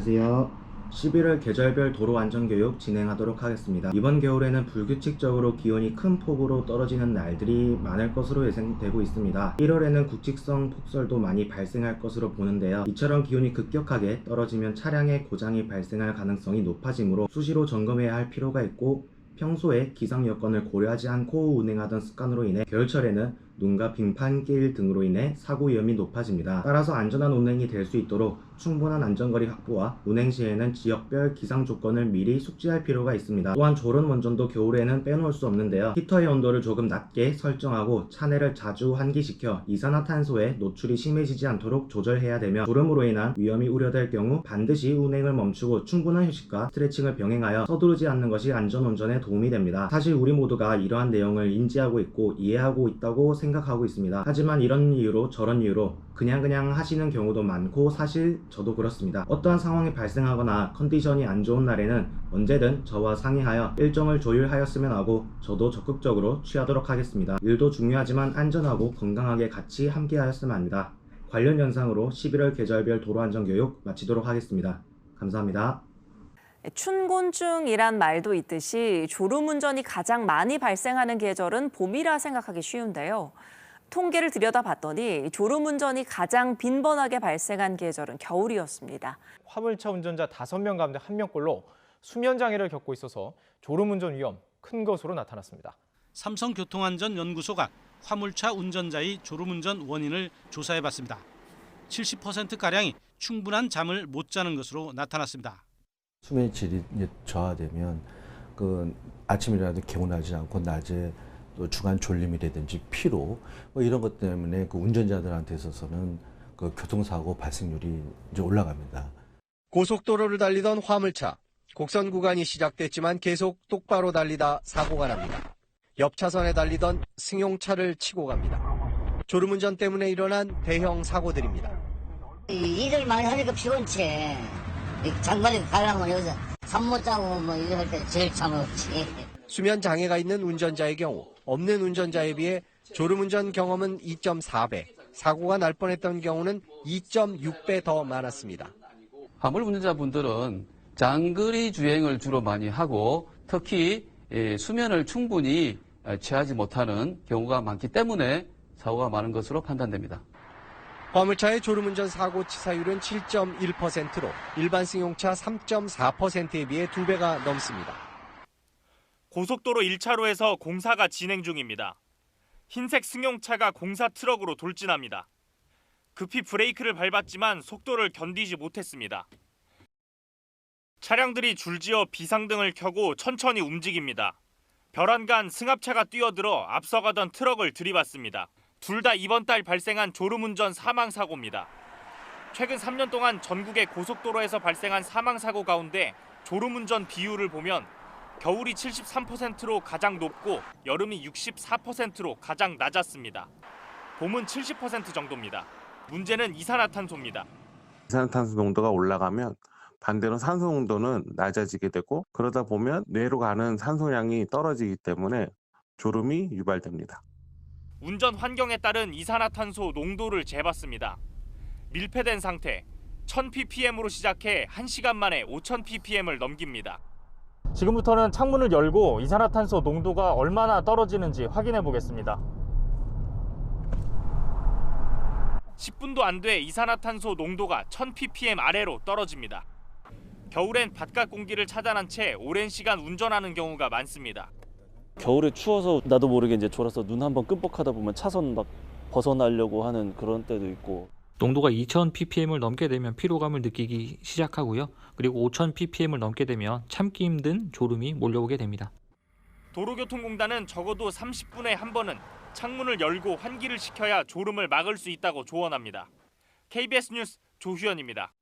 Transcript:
안녕하세요. 11월 계절별 도로 안전교육 진행하도록 하겠습니다. 이번 겨울에는 불규칙적으로 기온이 큰 폭으로 떨어지는 날들이 많을 것으로 예상되고 있습니다. 1월에는 국직성 폭설도 많이 발생할 것으로 보는데요. 이처럼 기온이 급격하게 떨어지면 차량의 고장이 발생할 가능성이 높아지므로 수시로 점검해야 할 필요가 있고, 평소에 기상 여건을 고려하지 않고 운행하던 습관으로 인해 겨울철에는 눈과 빙판, 깨일 등으로 인해 사고 위험이 높아집니다. 따라서 안전한 운행이 될 수 있도록 충분한 안전거리 확보와 운행 시에는 지역별 기상 조건을 미리 숙지할 필요가 있습니다. 또한 졸음운전도 겨울에는 빼놓을 수 없는데요. 히터의 온도를 조금 낮게 설정하고 차내를 자주 환기시켜 이산화탄소에 노출이 심해지지 않도록 조절해야 되며, 졸음으로 인한 위험이 우려될 경우 반드시 운행을 멈추고 충분한 휴식과 스트레칭을 병행하여 서두르지 않는 것이 안전운전에 도움이 됩니다. 사실 우리 모두가 이러한 내용을 인지하고 있고 이해하고 있다고 생각하고 있습니다. 하지만 이런 이유로 저런 이유로 그냥 하시는 경우도 많고, 사실 저도 그렇습니다. 어떠한 상황이 발생하거나 컨디션이 안 좋은 날에는 언제든 저와 상의하여 일정을 조율하였으면 하고, 저도 적극적으로 취하도록 하겠습니다. 일도 중요하지만 안전하고 건강하게 같이 함께 하였으면 합니다. 관련 영상으로 11월 계절별 도로안전교육 마치도록 하겠습니다. 감사합니다. 춘곤증이란 말도 있듯이 졸음운전이 가장 많이 발생하는 계절은 봄이라 생각하기 쉬운데요. 통계를 들여다봤더니 졸음운전이 가장 빈번하게 발생한 계절은 겨울이었습니다. 화물차 운전자 5명 가운데 1명꼴로 수면장애를 겪고 있어서 졸음운전 위험 큰 것으로 나타났습니다. 삼성교통안전연구소가 화물차 운전자의 졸음운전 원인을 조사해봤습니다. 70%가량이 충분한 잠을 못 자는 것으로 나타났습니다. 수면의 질이 저하되면 아침이라도 개운하지 않고 낮에 또 주간 졸림이라든지 피로 이런 것 때문에 운전자들한테 있어서는 교통사고 발생률이 이제 올라갑니다. 고속도로를 달리던 화물차. 곡선 구간이 시작됐지만 계속 똑바로 달리다 사고가 납니다. 옆 차선에 달리던 승용차를 치고 갑니다. 졸음운전 때문에 일어난 대형 사고들입니다. 일을 많이 하니까 피곤치. 장거리 가려면 여기서 잠 못 자고 이럴 때 제일 참없지. 수면 장애가 있는 운전자의 경우 없는 운전자에 비해 졸음운전 경험은 2.4배, 사고가 날 뻔했던 경우는 2.6배 더 많았습니다. 화물 운전자분들은 장거리 주행을 주로 많이 하고, 특히 수면을 충분히 취하지 못하는 경우가 많기 때문에 사고가 많은 것으로 판단됩니다. 화물차의 졸음운전 사고 치사율은 7.1%로 일반 승용차 3.4%에 비해 2배가 넘습니다. 고속도로 1차로에서 공사가 진행 중입니다. 흰색 승용차가 공사 트럭으로 돌진합니다. 급히 브레이크를 밟았지만 속도를 견디지 못했습니다. 차량들이 줄지어 비상등을 켜고 천천히 움직입니다. 벼란간 승합차가 뛰어들어 앞서가던 트럭을 들이받습니다. 둘 다 이번 달 발생한 졸음운전 사망사고입니다. 최근 3년 동안 전국의 고속도로에서 발생한 사망사고 가운데 졸음운전 비율을 보면 겨울이 73%로 가장 높고 여름이 64%로 가장 낮았습니다. 봄은 70% 정도입니다. 문제는 이산화탄소입니다. 이산화탄소 농도가 올라가면 반대로 산소 농도는 낮아지게 되고, 그러다 보면 뇌로 가는 산소량이 떨어지기 때문에 졸음이 유발됩니다. 운전 환경에 따른 이산화탄소 농도를 재봤습니다. 밀폐된 상태, 1000ppm으로 시작해 1시간 만에 5000ppm을 넘깁니다. 지금부터는 창문을 열고 이산화탄소 농도가 얼마나 떨어지는지 확인해 보겠습니다. 10분도 안 돼 이산화탄소 농도가 1000ppm 아래로 떨어집니다. 겨울엔 바깥 공기를 차단한 채 오랜 시간 운전하는 경우가 많습니다. 겨울에 추워서 나도 모르게 이제 졸아서 눈 한번 끔뻑하다 보면 차선 막 벗어나려고 하는 그런 때도 있고. 농도가 2000ppm을 넘게 되면 피로감을 느끼기 시작하고요. 그리고 5000ppm을 넘게 되면 참기 힘든 졸음이 몰려오게 됩니다. 도로교통공단은 적어도 30분에 한 번은 창문을 열고 환기를 시켜야 졸음을 막을 수 있다고 조언합니다. KBS 뉴스 조휴연입니다.